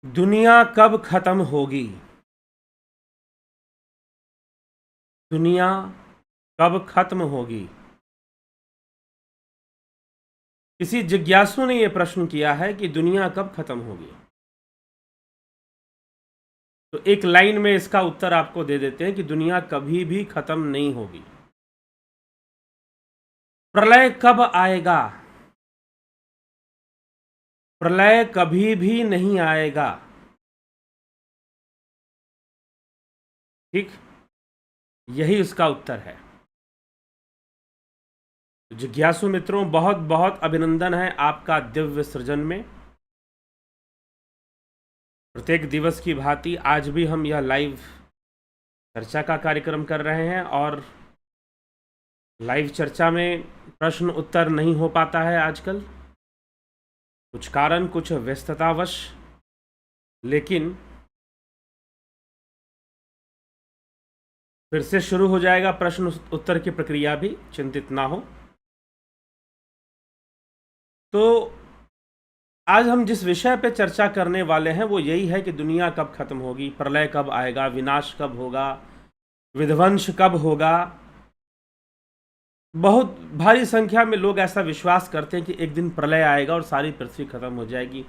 दुनिया कब खत्म होगी? दुनिया कब खत्म होगी? किसी जिज्ञासु ने यह प्रश्न किया है कि दुनिया कब खत्म होगी। तो एक लाइन में इसका उत्तर आपको दे देते हैं कि दुनिया कभी भी खत्म नहीं होगी। प्रलय कब आएगा? प्रलय कभी भी नहीं आएगा। ठीक, यही उसका उत्तर है। जिज्ञासु मित्रों, बहुत बहुत अभिनंदन है आपका दिव्य सृजन में। प्रत्येक दिवस की भांति आज भी हम यह लाइव चर्चा का कार्यक्रम कर रहे हैं और लाइव चर्चा में प्रश्न उत्तर नहीं हो पाता है आजकल, कुछ कारण, कुछ व्यस्ततावश। लेकिन फिर से शुरू हो जाएगा प्रश्न उत्तर की प्रक्रिया भी, चिंतित ना हो। तो आज हम जिस विषय पे चर्चा करने वाले हैं वो यही है कि दुनिया कब खत्म होगी, प्रलय कब आएगा, विनाश कब होगा, विध्वंस कब होगा। बहुत भारी संख्या में लोग ऐसा विश्वास करते हैं कि एक दिन प्रलय आएगा और सारी पृथ्वी खत्म हो जाएगी,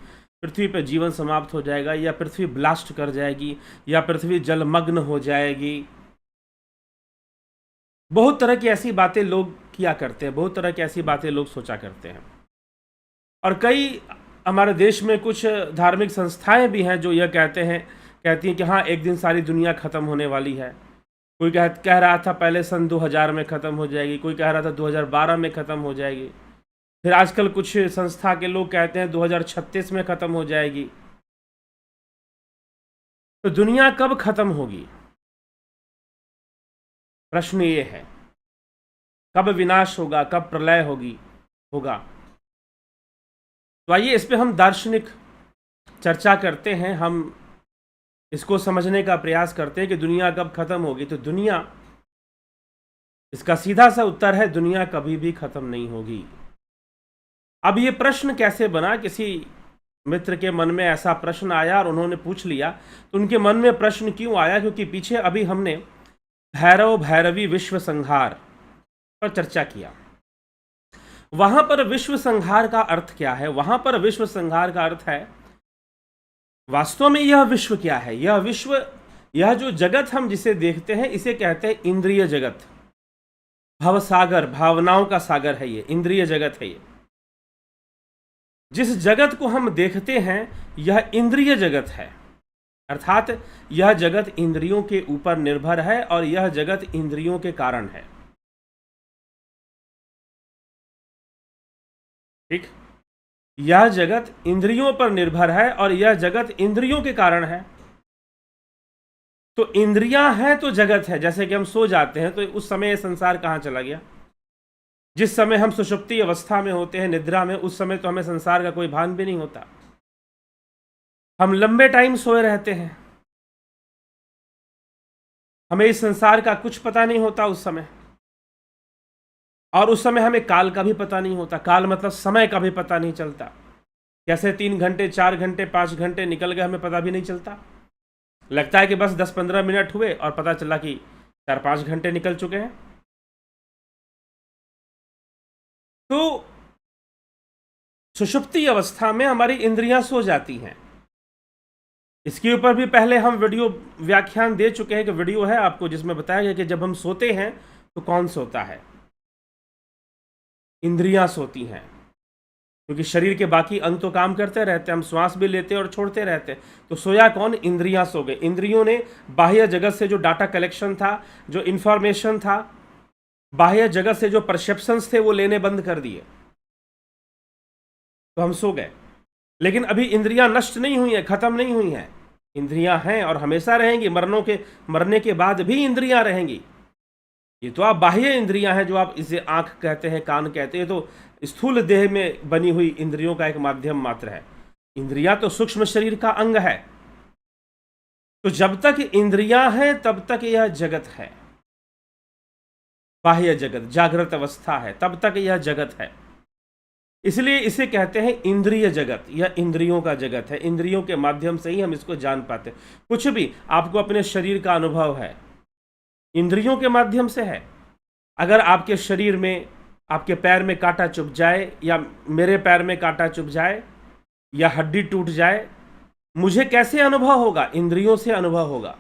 पृथ्वी पर जीवन समाप्त हो जाएगा, या पृथ्वी ब्लास्ट कर जाएगी, या पृथ्वी जलमग्न हो जाएगी। बहुत तरह की ऐसी बातें लोग किया करते हैं, बहुत तरह की ऐसी बातें लोग सोचा करते हैं। और कई हमारे देश में कुछ धार्मिक संस्थाएं भी हैं जो यह कहती हैं कि हाँ, एक दिन सारी दुनिया खत्म होने वाली है। कोई कह रहा था पहले सन 2000 में ख़त्म हो जाएगी, कोई कह रहा था 2012 में ख़त्म हो जाएगी, फिर आजकल कुछ संस्था के लोग कहते हैं 2036 में ख़त्म हो जाएगी। तो दुनिया कब ख़त्म होगी? प्रश्न ये है, कब विनाश होगा, कब प्रलय होगा। तो आइए इस पे हम दार्शनिक चर्चा करते हैं, हम इसको समझने का प्रयास करते हैं कि दुनिया कब खत्म होगी। तो दुनिया, इसका सीधा सा उत्तर है, दुनिया कभी भी खत्म नहीं होगी। अब ये प्रश्न कैसे बना? किसी मित्र के मन में ऐसा प्रश्न आया और उन्होंने पूछ लिया। तो उनके मन में प्रश्न क्यों आया? क्योंकि पीछे अभी हमने भैरव भैरवी विश्व संहार पर चर्चा किया। वहां पर विश्व संहार का अर्थ क्या है? वहां पर विश्व संहार का अर्थ है, वास्तव में यह विश्व क्या है? यह विश्व, यह जो जगत हम जिसे देखते हैं, इसे कहते हैं इंद्रिय जगत। भव सागर, भावनाओं का सागर है ये, इंद्रिय जगत है ये। जिस जगत को हम देखते हैं यह इंद्रिय जगत है, अर्थात यह जगत इंद्रियों के ऊपर निर्भर है और यह जगत इंद्रियों के कारण है। ठीक, यह जगत इंद्रियों पर निर्भर है और यह जगत इंद्रियों के कारण है। तो इंद्रियां हैं तो जगत है। जैसे कि हम सो जाते हैं तो उस समय यह संसार कहां चला गया? जिस समय हम सुषुप्ति अवस्था में होते हैं, निद्रा में, उस समय तो हमें संसार का कोई भान भी नहीं होता। हम लंबे टाइम सोए रहते हैं, हमें इस संसार का कुछ पता नहीं होता उस समय। और उस समय हमें काल का भी पता नहीं होता। काल मतलब समय का भी पता नहीं चलता। कैसे 3 घंटे, 4 घंटे, 5 घंटे निकल गए, हमें पता भी नहीं चलता। लगता है कि बस 10-15 मिनट हुए और पता चला कि 4-5 घंटे निकल चुके हैं। तो सुषुप्ति अवस्था में हमारी इंद्रियां सो जाती हैं। इसके ऊपर भी पहले हम वीडियो व्याख्यान दे चुके हैं, कि वीडियो है आपको जिसमें बताया गया कि जब हम सोते हैं तो कौन सोता है? इंद्रियां सोती हैं, क्योंकि शरीर के बाकी अंग तो काम करते रहते हैं, हम श्वास भी लेते और छोड़ते रहते हैं। तो सोया कौन? इंद्रियां सो गए। इंद्रियों ने बाह्य जगत से जो डाटा कलेक्शन था, जो इंफॉर्मेशन था, बाह्य जगत से जो परसेप्शंस थे, वो लेने बंद कर दिए, तो हम सो गए। लेकिन अभी इंद्रियां नष्ट नहीं हुई हैं, खत्म नहीं हुई हैं। इंद्रियां हैं और हमेशा रहेंगी। मरने के बाद भी इंद्रियां रहेंगी। ये तो आप बाह्य इंद्रियां हैं, जो आप इसे आंख कहते हैं, कान कहते हैं, तो स्थूल देह में बनी हुई इंद्रियों का एक माध्यम मात्र है। इंद्रियां तो सूक्ष्म शरीर का अंग है। तो जब तक इंद्रियां हैं तब तक यह जगत है, बाह्य जगत, जागृत अवस्था है, तब तक यह जगत है। इसलिए इसे कहते हैं इंद्रिय जगत, या इंद्रियों का जगत है। इंद्रियों के माध्यम से ही हम इसको जान पाते हैं। कुछ भी आपको अपने शरीर का अनुभव है, इंद्रियों के माध्यम से है। अगर आपके शरीर में, आपके पैर में कांटा चुभ जाए, या मेरे पैर में कांटा चुभ जाए, या हड्डी टूट जाए, मुझे कैसे अनुभव होगा? इंद्रियों से अनुभव होगा।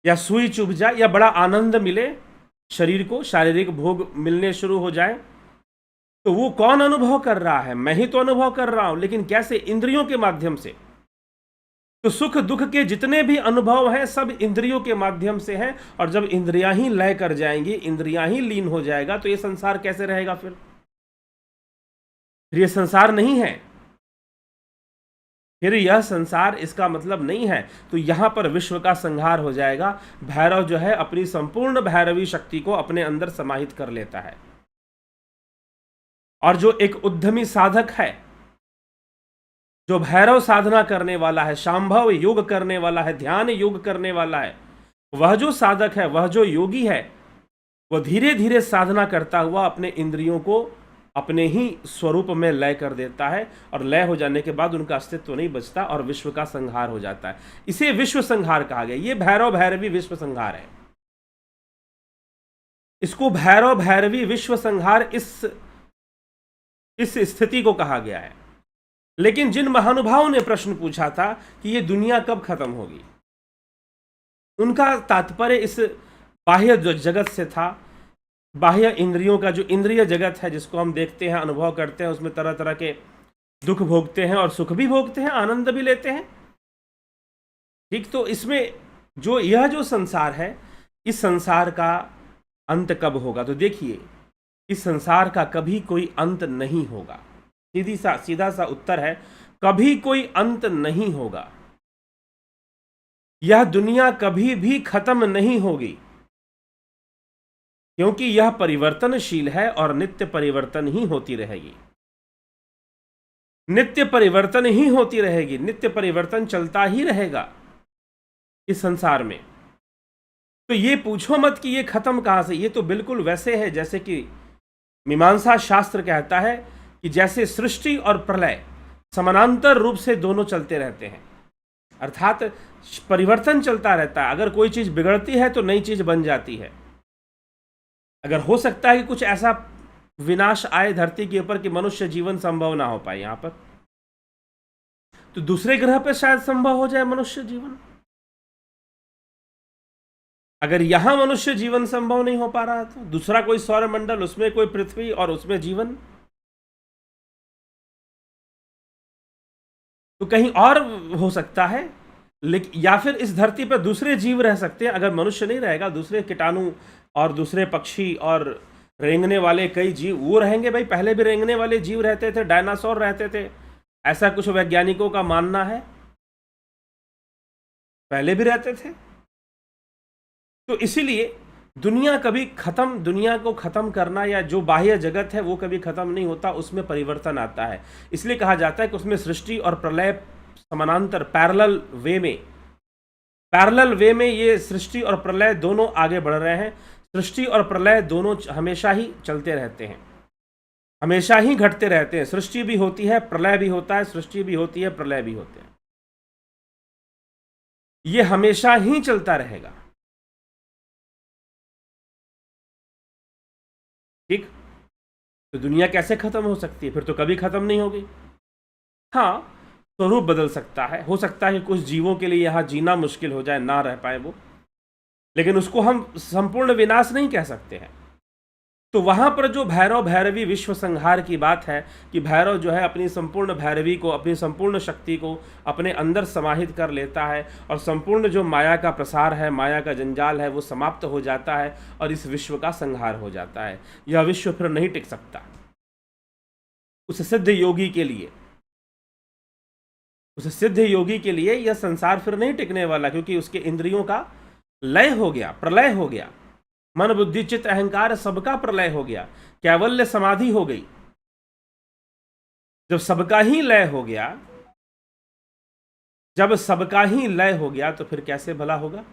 या सुई चुभ जाए, या बड़ा आनंद मिले, शरीर को शारीरिक भोग मिलने शुरू हो जाए, तो वो कौन अनुभव कर रहा है? मैं ही तो अनुभव कर रहा हूं, लेकिन कैसे? इंद्रियों के माध्यम से। तो सुख दुख के जितने भी अनुभव हैं सब इंद्रियों के माध्यम से हैं। और जब इंद्रियां ही लय कर जाएंगी, इंद्रियां ही लीन हो जाएगा, तो ये संसार कैसे रहेगा? फिर ये संसार नहीं है, फिर यह संसार इसका मतलब नहीं है। तो यहां पर विश्व का संहार हो जाएगा। भैरव जो है अपनी संपूर्ण भैरवी शक्ति को अपने अंदर समाहित कर लेता है। और जो एक उद्यमी साधक है, जो भैरव साधना करने वाला है, शांभव योग करने वाला है, ध्यान योग करने वाला है, वह जो साधक है, वह जो योगी है, वह धीरे धीरे साधना करता हुआ अपने इंद्रियों को अपने ही स्वरूप में लय कर देता है। और लय हो जाने के बाद उनका अस्तित्व नहीं बचता और विश्व का संहार हो जाता है। इसे विश्व संहार कहा गया। ये भैरव भैरवी विश्व संहार है। इसको भैरव भैरवी विश्व संहार इस स्थिति को कहा गया है। लेकिन जिन महानुभावों ने प्रश्न पूछा था कि ये दुनिया कब खत्म होगी, उनका तात्पर्य इस बाह्य जो जगत से था। बाह्य इंद्रियों का जो इंद्रिय जगत है, जिसको हम देखते हैं, अनुभव करते हैं, उसमें तरह तरह के दुख भोगते हैं और सुख भी भोगते हैं, आनंद भी लेते हैं। ठीक, तो इसमें जो संसार है, इस संसार का अंत कब होगा? तो देखिए, इस संसार का कभी कोई अंत नहीं होगा। सीधा सा उत्तर है, कभी कोई अंत नहीं होगा। यह दुनिया कभी भी खत्म नहीं होगी, क्योंकि यह परिवर्तनशील है और नित्य परिवर्तन ही होती रहेगी। नित्य परिवर्तन ही होती रहेगी, नित्य परिवर्तन चलता ही रहेगा इस संसार में। तो ये पूछो मत कि ये खत्म कहां से। ये तो बिल्कुल वैसे है जैसे कि मीमांसा शास्त्र कहता है कि जैसे सृष्टि और प्रलय समानांतर रूप से दोनों चलते रहते हैं, अर्थात परिवर्तन चलता रहता है। अगर कोई चीज बिगड़ती है तो नई चीज बन जाती है। अगर हो सकता है कि कुछ ऐसा विनाश आए धरती के ऊपर कि मनुष्य जीवन संभव ना हो पाए यहां पर, तो दूसरे ग्रह पर शायद संभव हो जाए मनुष्य जीवन। अगर यहां मनुष्य जीवन संभव नहीं हो पा रहा तो दूसरा कोई सौरमंडल, उसमें कोई पृथ्वी और उसमें जीवन, तो कहीं और हो सकता है। लेकिन या फिर इस धरती पर दूसरे जीव रह सकते हैं। अगर मनुष्य नहीं रहेगा, दूसरे कीटाणु और दूसरे पक्षी और रेंगने वाले कई जीव वो रहेंगे। भाई, पहले भी रेंगने वाले जीव रहते थे, डायनासोर रहते थे, ऐसा कुछ वैज्ञानिकों का मानना है। पहले भी रहते थे। तो इसीलिए दुनिया को खत्म करना, या जो बाह्य जगत है वो कभी खत्म नहीं होता, उसमें परिवर्तन आता है। इसलिए कहा जाता है कि उसमें सृष्टि और प्रलय समानांतर पैरेलल वे में ये सृष्टि और प्रलय दोनों आगे बढ़ रहे हैं। सृष्टि और प्रलय दोनों हमेशा ही चलते रहते हैं, हमेशा ही घटते रहते हैं। सृष्टि भी होती है, प्रलय भी होता है, सृष्टि भी होती है, प्रलय भी होते हैं। ये हमेशा ही चलता रहेगा। ठीक, तो दुनिया कैसे खत्म हो सकती है? फिर तो कभी खत्म नहीं होगी। हाँ, स्वरूप बदल सकता है। हो सकता है कि कुछ जीवों के लिए यहां जीना मुश्किल हो जाए, ना रह पाए वो, लेकिन उसको हम संपूर्ण विनाश नहीं कह सकते हैं। तो वहां पर जो भैरव भैरवी विश्व संहार की बात है कि भैरव जो है अपनी संपूर्ण भैरवी को, अपनी संपूर्ण शक्ति को अपने अंदर समाहित कर लेता है और संपूर्ण जो माया का प्रसार है, माया का जंजाल है, वो समाप्त हो जाता है और इस विश्व का संहार हो जाता है। यह विश्व फिर नहीं टिक सकता। उस सिद्ध योगी के लिए यह संसार फिर नहीं टिकने वाला, क्योंकि उसके इंद्रियों का लय हो गया, प्रलय हो गया। मन बुद्धि चित्त अहंकार सबका प्रलय हो गया, कैवल्य समाधि हो गई। जब सबका ही लय हो गया तो फिर कैसे भला होगा?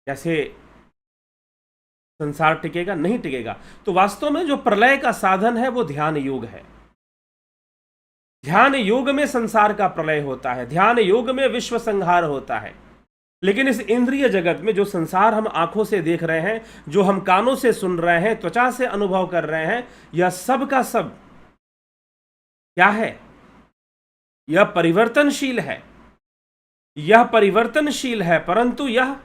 कैसे संसार टिकेगा? नहीं टिकेगा। तो वास्तव में जो प्रलय का साधन है वो ध्यान योग है। ध्यान योग में संसार का प्रलय होता है, ध्यान योग में विश्व संहार होता है। लेकिन इस इंद्रिय जगत में जो संसार हम आंखों से देख रहे हैं, जो हम कानों से सुन रहे हैं, त्वचा से अनुभव कर रहे हैं, यह सब का सब क्या है? यह परिवर्तनशील है। यह परिवर्तनशील है, परंतु यह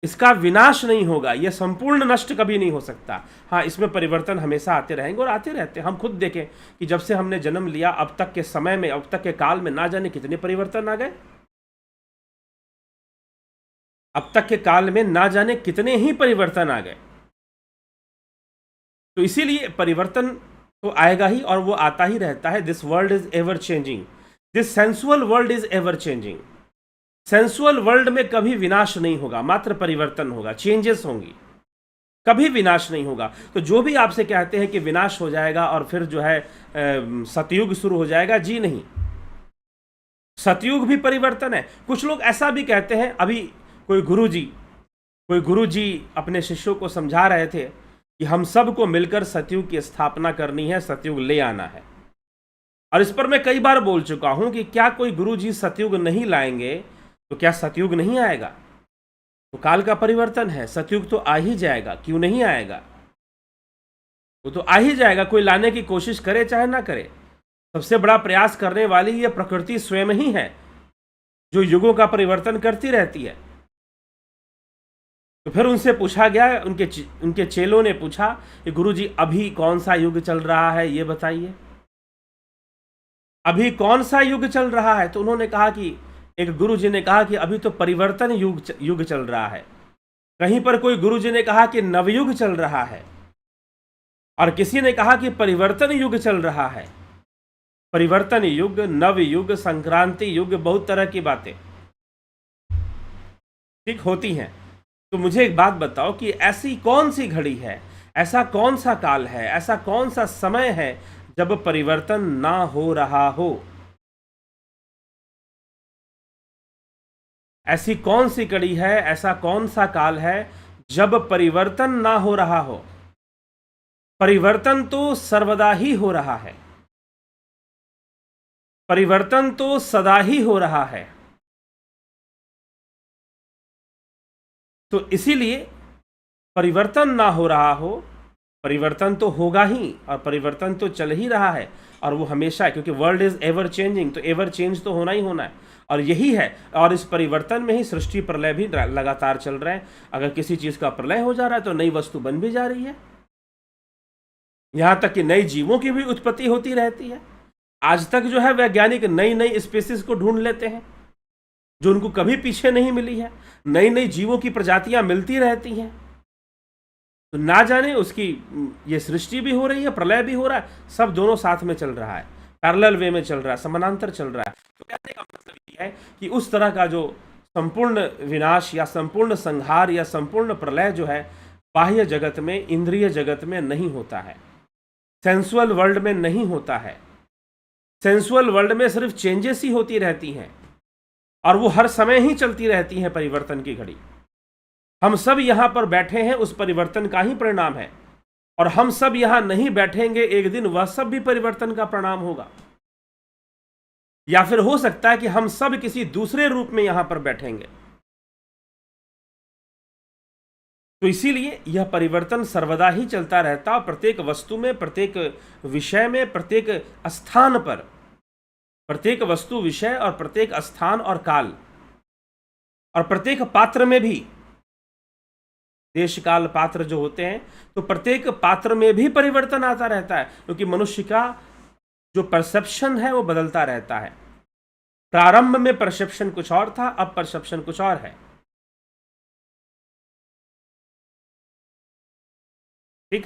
इसका विनाश नहीं होगा। यह संपूर्ण नष्ट कभी नहीं हो सकता। हाँ, इसमें परिवर्तन हमेशा आते रहेंगे और आते रहते हैं। हम खुद देखें कि जब से हमने जन्म लिया अब तक के समय में, अब तक के काल में ना जाने कितने परिवर्तन आ गए। अब तक के काल में ना जाने कितने ही परिवर्तन आ गए। तो इसीलिए परिवर्तन तो आएगा ही और वो आता ही रहता है। This world is ever changing, this sensual world is ever changing. Sensual world में कभी विनाश नहीं होगा, मात्र परिवर्तन होगा, चेंजेस होंगी, कभी विनाश नहीं होगा। तो जो भी आपसे कहते हैं कि विनाश हो जाएगा और फिर जो है सतयुग शुरू हो जाएगा, जी नहीं, सतयुग भी परिवर्तन है। कुछ लोग ऐसा भी कहते हैं, अभी कोई गुरुजी अपने शिष्यों को समझा रहे थे कि हम सबको मिलकर सतयुग की स्थापना करनी है, सतयुग ले आना है। और इस पर मैं कई बार बोल चुका हूं कि क्या कोई गुरुजी सतयुग नहीं लाएंगे तो क्या सतयुग नहीं आएगा? तो काल का परिवर्तन है, सतयुग तो आ ही जाएगा, क्यों नहीं आएगा? वो तो आ ही जाएगा, कोई लाने की कोशिश करे चाहे ना करे। सबसे बड़ा प्रयास करने वाली ये प्रकृति स्वयं ही है, जो युगों का परिवर्तन करती रहती है। तो फिर उनसे पूछा गया, उनके चेलों ने पूछा कि गुरुजी अभी कौन सा युग चल रहा है, ये बताइए, अभी कौन सा युग चल रहा है? तो उन्होंने कहा कि एक गुरुजी ने कहा कि अभी तो परिवर्तन युग चल रहा है। कहीं पर कोई गुरुजी ने कहा कि नवयुग चल रहा है, और किसी ने कहा कि परिवर्तन युग चल रहा है। परिवर्तन युग, नव युग, संक्रांति युग, बहुत तरह की बातें ठीक होती हैं। तो मुझे एक बात बताओ कि ऐसी कौन सी घड़ी है, ऐसा कौन सा काल है, ऐसा कौन सा समय है जब परिवर्तन ना हो रहा हो? ऐसी कौन सी कड़ी है, ऐसा कौन सा काल है जब परिवर्तन ना हो रहा हो? परिवर्तन तो सर्वदा ही हो रहा है, परिवर्तन तो सदा ही हो रहा है। तो इसीलिए परिवर्तन ना हो रहा हो, परिवर्तन तो होगा ही, और परिवर्तन तो चल ही रहा है, और वो हमेशा है, क्योंकि वर्ल्ड इज एवर चेंजिंग, तो एवर चेंज तो होना ही होना है। और यही है, और इस परिवर्तन में ही सृष्टि प्रलय भी लगातार चल रहे हैं। अगर किसी चीज का प्रलय हो जा रहा है तो नई वस्तु बन भी जा रही है, यहां तक कि नई जीवों की भी उत्पत्ति होती रहती है। आज तक जो है वैज्ञानिक नई नई स्पीसीज को ढूंढ लेते हैं जो उनको कभी पीछे नहीं मिली है। नई नई जीवों की प्रजातियां मिलती रहती हैं। तो ना जाने उसकी ये सृष्टि भी हो रही है, प्रलय भी हो रहा है, सब दोनों साथ में चल रहा है, पैरेलल वे में चल रहा है, समानांतर चल रहा है। तो कहने का मतलब ये है कि उस तरह का जो संपूर्ण विनाश या संपूर्ण संहार या संपूर्ण प्रलय जो है बाह्य जगत में, इंद्रिय जगत में नहीं होता है, सेंसुअल वर्ल्ड में नहीं होता है। सेंसुअल वर्ल्ड में सिर्फ चेंजेस ही होती रहती हैं, और वो हर समय ही चलती रहती हैं, परिवर्तन की घड़ी। हम सब यहां पर बैठे हैं उस परिवर्तन का ही परिणाम है, और हम सब यहां नहीं बैठेंगे, एक दिन वह सब भी परिवर्तन का परिणाम होगा। या फिर हो सकता है कि हम सब किसी दूसरे रूप में यहां पर बैठेंगे। तो इसीलिए यह परिवर्तन सर्वदा ही चलता रहता, प्रत्येक वस्तु में, प्रत्येक विषय में, प्रत्येक स्थान पर, प्रत्येक वस्तु, विषय और प्रत्येक स्थान और काल, और प्रत्येक पात्र में भी, देश काल पात्र जो होते हैं, तो प्रत्येक पात्र में भी परिवर्तन आता रहता है, क्योंकि मनुष्य का जो परसेप्शन है वो बदलता रहता है। प्रारंभ में परसेप्शन कुछ और था, अब परसेप्शन कुछ और है। ठीक,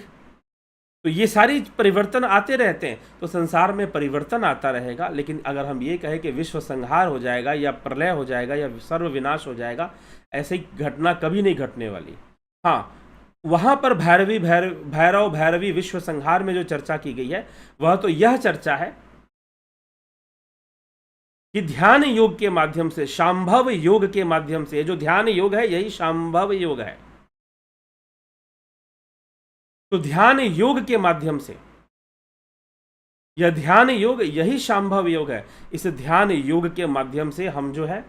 तो ये सारी परिवर्तन आते रहते हैं, तो संसार में परिवर्तन आता रहेगा। लेकिन अगर हम ये कहें कि विश्व संहार हो जाएगा या प्रलय हो जाएगा या सर्व विनाश हो जाएगा, ऐसी घटना कभी नहीं घटने वाली। हाँ, वहां पर भैरव भैरवी विश्व संहार में जो चर्चा की गई है, वह तो यह चर्चा है कि ध्यान योग के माध्यम से, शांभव योग के माध्यम से, जो ध्यान योग है यही शांभव योग है। तो ध्यान योग के माध्यम से, यह ध्यान योग यही शांभव योग है। इस ध्यान योग के माध्यम से हम जो है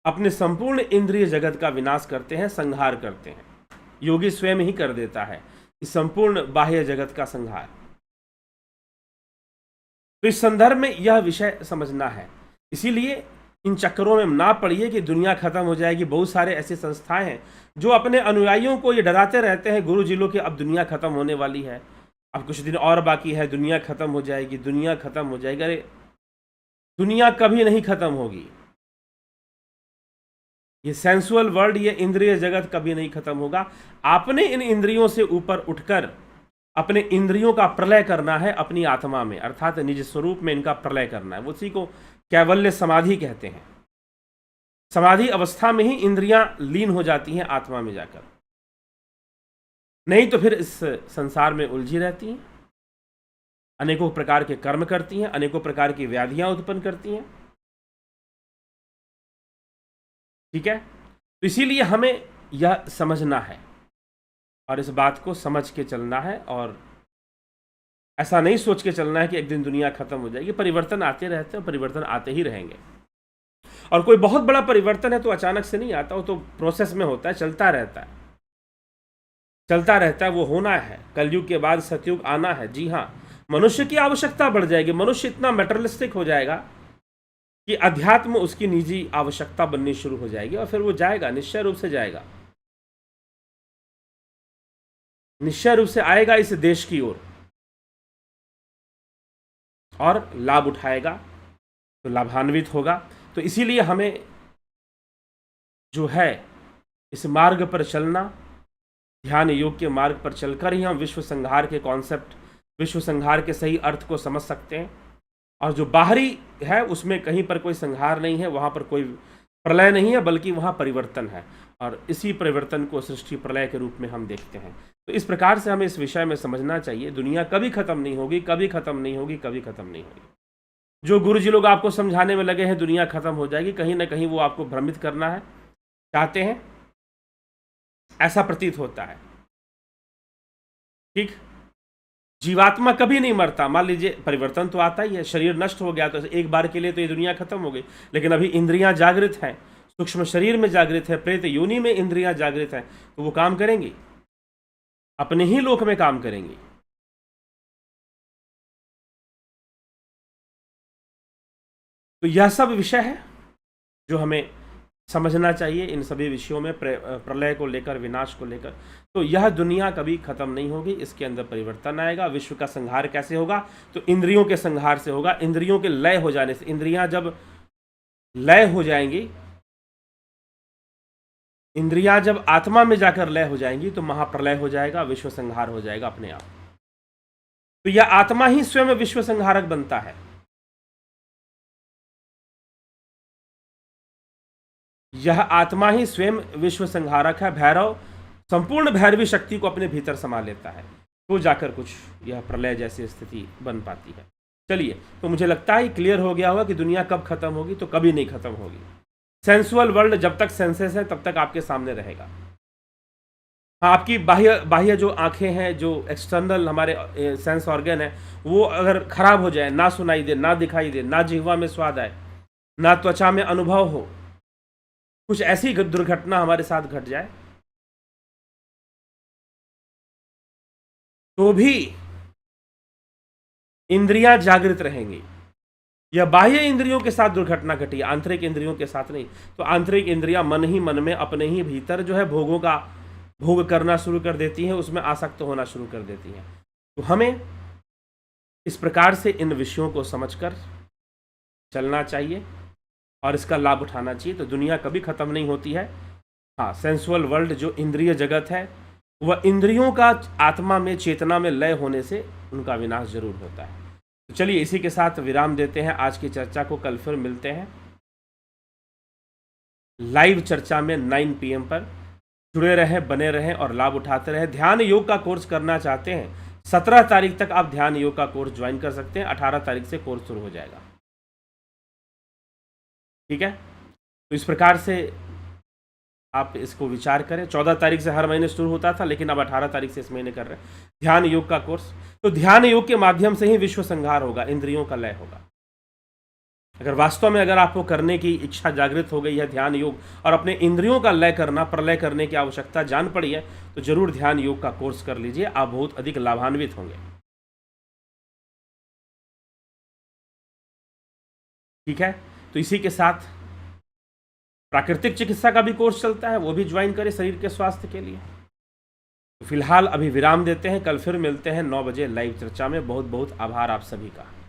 अपने संपूर्ण इंद्रिय जगत का विनाश करते हैं, संहार करते हैं। योगी स्वयं ही कर देता है इस संपूर्ण बाह्य जगत का संहार। तो इस संदर्भ में यह विषय समझना है। इसीलिए इन चक्करों में ना पड़िए कि दुनिया खत्म हो जाएगी। बहुत सारे ऐसी संस्थाएं हैं जो अपने अनुयायियों को ये डराते रहते हैं, गुरु जी लोग, कि अब दुनिया खत्म होने वाली है, अब कुछ दिन और बाकी है, दुनिया खत्म हो जाएगी, दुनिया खत्म हो जाएगी। अरे दुनिया कभी नहीं खत्म होगी। ये सेंसुअल वर्ल्ड, ये इंद्रिय जगत कभी नहीं खत्म होगा। आपने इन इंद्रियों से ऊपर उठकर अपने इंद्रियों का प्रलय करना है अपनी आत्मा में, अर्थात निज स्वरूप में इनका प्रलय करना है। उसी को कैवल्य समाधि कहते हैं। समाधि अवस्था में ही इंद्रियां लीन हो जाती हैं आत्मा में जाकर, नहीं तो फिर इस संसार में उलझी रहती हैं, अनेकों प्रकार के कर्म करती हैं, अनेकों प्रकार की व्याधियां उत्पन्न करती हैं। ठीक है, तो इसीलिए हमें यह समझना है और इस बात को समझ के चलना है, और ऐसा नहीं सोच के चलना है कि एक दिन दुनिया खत्म हो जाएगी। परिवर्तन आते रहते हैं, परिवर्तन आते ही रहेंगे। और कोई बहुत बड़ा परिवर्तन है तो अचानक से नहीं आता, वो तो प्रोसेस में होता है, चलता रहता है, चलता रहता है। वो होना है, कलयुग के बाद सतयुग आना है। जी हाँ, मनुष्य की आवश्यकता बढ़ जाएगी। मनुष्य इतना मेटेरियलिस्टिक हो जाएगा कि अध्यात्म उसकी निजी आवश्यकता बननी शुरू हो जाएगी, और फिर वो जाएगा, निश्चय रूप से जाएगा, निश्चय रूप से आएगा इस देश की ओर और लाभ उठाएगा, तो लाभान्वित होगा। तो इसीलिए हमें जो है इस मार्ग पर चलना, ध्यान योग के मार्ग पर चलकर ही हम विश्व संहार के कॉन्सेप्ट, विश्व संहार के सही अर्थ को समझ सकते हैं। और जो बाहरी है उसमें कहीं पर कोई संहार नहीं है, वहाँ पर कोई प्रलय नहीं है, बल्कि वहाँ परिवर्तन है, और इसी परिवर्तन को सृष्टि प्रलय के रूप में हम देखते हैं। तो इस प्रकार से हमें इस विषय में समझना चाहिए। दुनिया कभी खत्म नहीं होगी, कभी खत्म नहीं होगी, कभी खत्म नहीं होगी। जो गुरु जी लोग आपको समझाने में लगे हैं दुनिया खत्म हो जाएगी, कहीं ना कहीं वो आपको भ्रमित करना है चाहते हैं, ऐसा प्रतीत होता है। ठीक, जीवात्मा कभी नहीं मरता। मान लीजिए परिवर्तन तो आता ही है, शरीर नष्ट हो गया तो एक बार के लिए तो ये दुनिया खत्म हो गई, लेकिन अभी इंद्रियां जागृत हैं, सूक्ष्म शरीर में जागृत है, प्रेत योनि में इंद्रियां जागृत हैं, तो वो काम करेंगी, अपने ही लोक में काम करेंगी। तो यह सब विषय है जो हमें समझना चाहिए इन सभी विषयों में, प्रलय को लेकर, विनाश को लेकर। तो यह दुनिया कभी खत्म नहीं होगी, इसके अंदर परिवर्तन आएगा। विश्व का संहार कैसे होगा? तो इंद्रियों के संहार से होगा, इंद्रियों के लय हो जाने से। इंद्रियां जब लय हो जाएंगी, इंद्रियां जब आत्मा में जाकर लय हो जाएंगी, तो महाप्रलय हो जाएगा, विश्व संहार हो जाएगा अपने आप। तो यह आत्मा ही स्वयं विश्व संहारक बनता है। यह आत्मा ही स्वयं विश्व संहारक है। भैरव संपूर्ण भैरवी शक्ति को अपने भीतर समा लेता है, तो जाकर कुछ यह प्रलय जैसी स्थिति बन पाती है। चलिए, तो मुझे लगता है क्लियर हो गया होगा कि दुनिया कब खत्म होगी, तो कभी नहीं खत्म होगी। सेंसुअल वर्ल्ड जब तक सेंसेस है तब तक आपके सामने रहेगा। हाँ, आपकी बाह्य जो आंखें हैं, जो एक्सटर्नल हमारे सेंस ऑर्गन है, वो अगर खराब हो जाए, ना सुनाई दे, ना दिखाई दे, ना जिह्वा में स्वाद आए, ना त्वचा में अनुभव हो, कुछ ऐसी दुर्घटना हमारे साथ घट जाए, तो भी इंद्रियां जागृत रहेंगी। यह बाह्य इंद्रियों के साथ दुर्घटना घटी, आंतरिक इंद्रियों के साथ नहीं। तो आंतरिक इंद्रियां मन ही मन में अपने ही भीतर जो है भोगों का भोग करना शुरू कर देती हैं, उसमें आसक्त होना शुरू कर देती हैं। तो हमें इस प्रकार से इन विषयों को समझकर चलना चाहिए और इसका लाभ उठाना चाहिए। तो दुनिया कभी खत्म नहीं होती है। हाँ, सेंसुअल वर्ल्ड जो इंद्रिय जगत है, वह इंद्रियों का आत्मा में, चेतना में लय होने से उनका विनाश जरूर होता है। तो चलिए, इसी के साथ विराम देते हैं आज की चर्चा को। कल फिर मिलते हैं लाइव चर्चा में 9 PM पर। जुड़े रहें, बने रहें और लाभ उठाते रहें। ध्यान योग का कोर्स करना चाहते हैं, 17 तारीख तक आप ध्यान योग का कोर्स ज्वाइन कर सकते हैं। 18 तारीख से कोर्स शुरू हो जाएगा। ठीक है, तो इस प्रकार से आप इसको विचार करें। 14 तारीख से हर महीने शुरू होता था, लेकिन अब 18 तारीख से इस महीने कर रहे हैं ध्यान योग का कोर्स। तो ध्यान योग के माध्यम से ही विश्व संहार होगा, इंद्रियों का लय होगा। अगर वास्तव में अगर आपको करने की इच्छा जागृत हो गई है ध्यान योग, और अपने इंद्रियों का लय करना, प्रलय करने की आवश्यकता जान पड़ी है, तो जरूर ध्यान योग का कोर्स कर लीजिए, आप बहुत अधिक लाभान्वित होंगे। ठीक है, तो इसी के साथ प्राकृतिक चिकित्सा का भी कोर्स चलता है, वो भी ज्वाइन करें शरीर के स्वास्थ्य के लिए। तो फिलहाल अभी विराम देते हैं, कल फिर मिलते हैं 9 बजे लाइव चर्चा में। बहुत बहुत आभार आप सभी का।